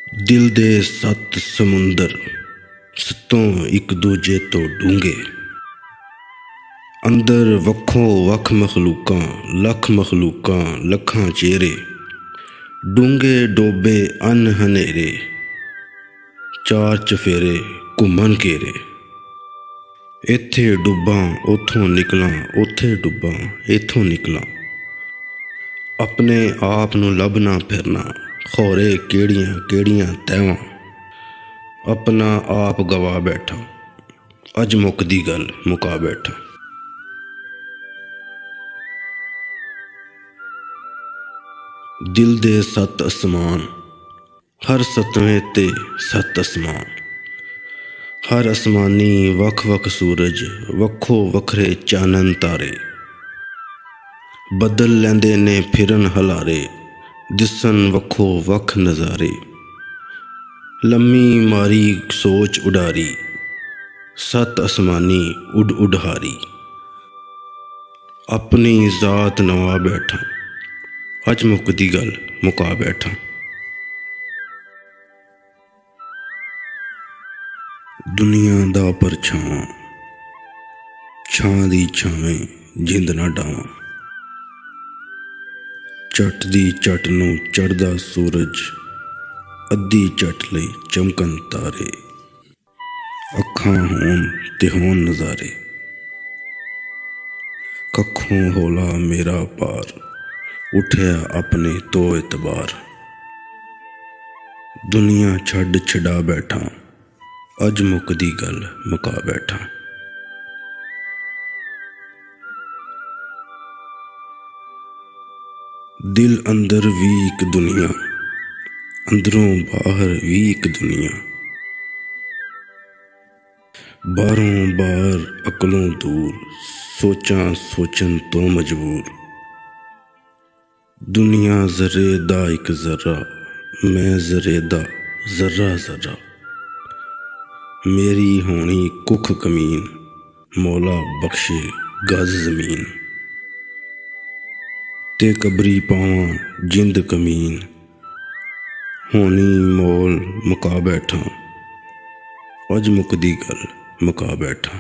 दिल दे सत्त समुंदर सत्तों एक दूजे तो डूंगे। अंदर वक्खो वख मखलूकां लख मखलूकां लखां चेहरे। डूंगे डोबे अन हनेरे चार चफेरे घुमन घेरे। इत्थे डुब्बां उथों निकलां उथे डुब्बां इथों निकलां। अपने आप नूं लभना फिरना खौरे केड़ियां केड़ियां तैवां। अपना आप गवा बैठा अज मुकदी गल मुका बैठा। दिल दे सत्त असमान हर सतवें ते सत्त असमान। हर असमानी वख वख सूरज वक्खो वखरे चानन तारे। बदल लैंदे ने फिरन हलारे दिसन वक्खो वख नज़ारे। लम्मी मारी सोच उडारी सत असमानी उड उडहारी। अपनी जात नवा बैठा अज मुकदी गल मुका बैठा। दुनिया दा परछावां छां दी छावें जिंद ना डावां। झट दी झट नूं चढ़दा सूरज अद्धी झट लई चमकन तारे। अखां होण ते होण नज़ारे कखों होला मेरा पार उठिया अपने तो एतबार। दुनिया छड्ड छड़ा बैठा अज मुकदी गल मुका बैठा। दिल अंदर भी एक दुनिया अंदरों बाहर भी एक दुनिया। बारों बार अकलों दूर सोचा सोचन तो मजबूर। दुनिया जरे दा एक जर्रा मैं जरे दा जर्रा जर्रा। मेरी होनी कुख कमीन मौला बख्शे गज जमीन। ते कबरी पावां जिंद कमीन होनी मोल मुका बैठा अज मुकदी गल मुका बैठा।